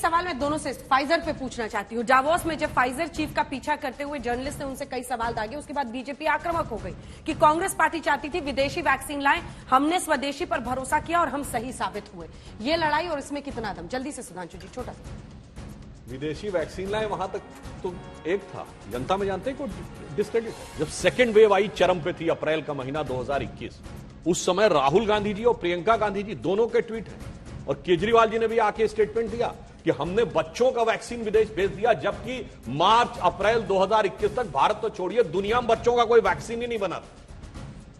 सवाल मैं दोनों से फाइजर पे पूछना चाहती हूँ। डावोस में जब फाइजर चीफ का पीछा करते हुए जर्नलिस्ट ने उनसे कई सवाल दागे, उसके बाद बीजेपी आक्रामक हो गई कि कांग्रेस पार्टी चाहती थी विदेशी वैक्सीन लाएं, हमने स्वदेशी पर भरोसा किया और हम सही साबित हुए। ये लड़ाई और इसमें कितना दम? जल्दी से सुधांशु जी, छोटा सा। विदेशी वैक्सीन लाए वहां तक तो एक था, जनता में जानते हैं को डिस्क्रेडिट है। जब सेकेंड वेव आई चरम पे थी, अप्रैल का महीना 2021, उस समय राहुल गांधी जी और प्रियंका गांधी जी दोनों के ट्वीट हैं और केजरीवाल जी ने भी आके स्टेटमेंट दिया कि हमने बच्चों का वैक्सीन विदेश भेज दिया, जबकि मार्च अप्रैल 2021 तक भारत तो छोड़िए दुनिया में बच्चों का कोई वैक्सीन ही नहीं बना।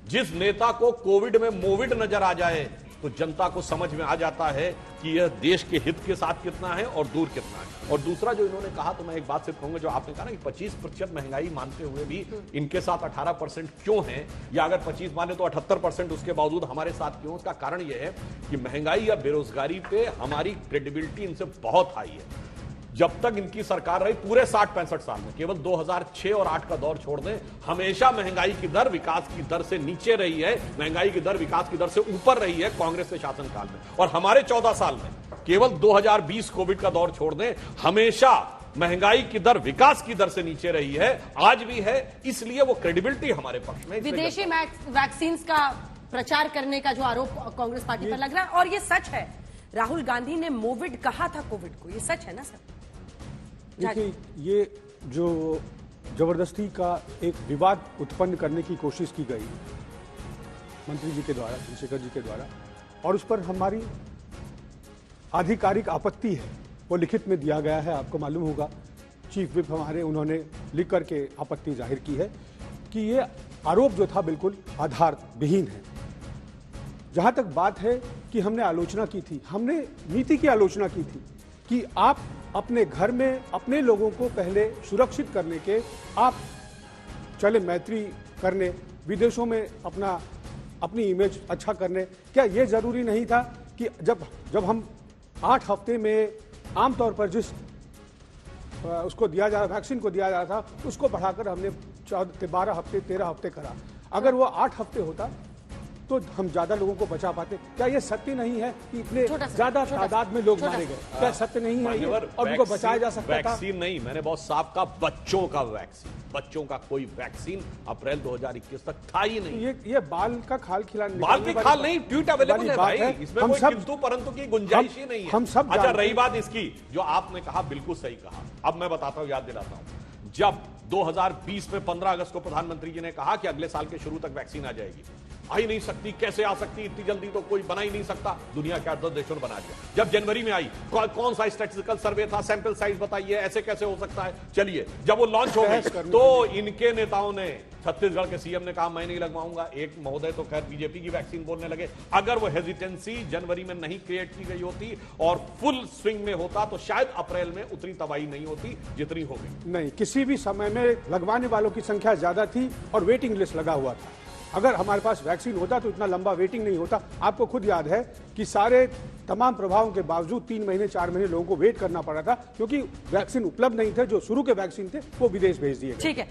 जिस नेता को कोविड में मोविड नजर आ जाए तो जनता को समझ में आ जाता है कि यह देश के हित के साथ कितना है और दूर कितना है। और दूसरा जो इन्होंने कहा, तो मैं एक बात सिर्फ कहूंगा, जो आपने कहा ना कि 25% महंगाई मानते हुए भी इनके साथ 18% क्यों है, या अगर 25 माने तो 78% उसके बावजूद हमारे साथ क्यों? उसका कारण यह है कि महंगाई या बेरोजगारी पे हमारी क्रेडिबिलिटी इनसे बहुत हाई है। जब तक इनकी सरकार रही पूरे 60-65 साल में, केवल 2006 और 8 का दौर छोड़ दें, हमेशा महंगाई की दर विकास की दर से नीचे रही है, महंगाई की दर विकास की दर से ऊपर रही है कांग्रेस के शासनकाल में। और हमारे 14 साल में केवल 2020 कोविड का दौर छोड़ दें, हमेशा महंगाई की दर विकास की दर से नीचे रही है, आज भी है। इसलिए वो क्रेडिबिलिटी हमारे पक्ष में। विदेशी वैक्सीन का प्रचार करने का जो आरोप कांग्रेस पार्टी पर लग रहा है, और ये सच है, राहुल गांधी ने मोविड कहा था कोविड को, ये सच है ना सर? देखिए, ये जो जबरदस्ती का एक विवाद उत्पन्न करने की कोशिश की गई मंत्री जी के द्वारा, चंद्रशेखर जी के द्वारा, और उस पर हमारी आधिकारिक आपत्ति है, वो लिखित में दिया गया है। आपको मालूम होगा, चीफ विप हमारे, उन्होंने लिख करके आपत्ति जाहिर की है कि ये आरोप जो था बिल्कुल आधार विहीन है। जहां तक बात है कि हमने आलोचना की थी, हमने नीति की आलोचना की थी कि आप अपने घर में अपने लोगों को पहले सुरक्षित करने के आप चले मैत्री करने, विदेशों में अपनी इमेज अच्छा करने। क्या ये जरूरी नहीं था कि जब हम 8 हफ्ते में आमतौर पर जिस उसको दिया जा रहा, वैक्सीन को दिया जा रहा था, उसको बढ़ाकर हमने 12 हफ्ते 13 हफ्ते करा। अगर वो 8 हफ्ते होता तो हम ज्यादा लोगों को बचा पाते। क्या ये सत्य नहीं है कि इतने ज्यादा तादाद में लोग मारे गए? क्या सत्य नहीं है ये? और उनको बचाया जा सकता था? वैक्सीन नहीं, मैंने बहुत साफ कहा, बच्चों का वैक्सीन। बच्चों का कोई वैक्सीन अप्रैल 2021 तक था ही नहीं। ये बाल का खाल खिलाने, बाल की खाल नहीं, ट्वीट अवेलेबल है भाई, इसमें कोई किंतु परंतु की गुंजाइश ही नहीं है। हम सब अच्छा, रही बात इसकी, जो आपने कहा बिल्कुल सही कहा। अब मैं बताता हूं, याद दिलाता हूं, जब 2020 में 15 अगस्त को प्रधानमंत्री जी ने कहा कि अगले साल के शुरू तक वैक्सीन आ जाएगी, आ ही नहीं सकती, कैसे आ सकती, इतनी जल्दी तो कोई बना ही नहीं सकता। दुनिया के 8-10 देशों ने बना दिया। जब जनवरी में आई, कौन सा स्टैटिस्टिकल सर्वे था, सैंपल साइज बताइए, ऐसे कैसे हो सकता है? चलिए, जब वो लॉन्च हो गई तो इनके नेताओं ने, छत्तीसगढ़ के सीएम ने कहा मैं नहीं लगवाऊंगा। एक महोदय तो खैर बीजेपी की वैक्सीन बोलने लगे। अगर वो हेजिटेंसी जनवरी में नहीं क्रिएट की गई होती और फुल स्विंग में होता तो शायद अप्रैल में उतनी तबाही नहीं होती जितनी हो गई। नहीं, किसी भी समय में लगवाने वालों की संख्या ज्यादा थी और वेटिंग लिस्ट लगा हुआ था। अगर हमारे पास वैक्सीन होता तो इतना लंबा वेटिंग नहीं होता। आपको खुद याद है कि सारे तमाम प्रभावों के बावजूद 3 महीने 4 महीने लोगों को वेट करना पड़ा था, क्योंकि वैक्सीन उपलब्ध नहीं थे। जो शुरू के वैक्सीन थे वो विदेश भेज दिए गए। ठीक है।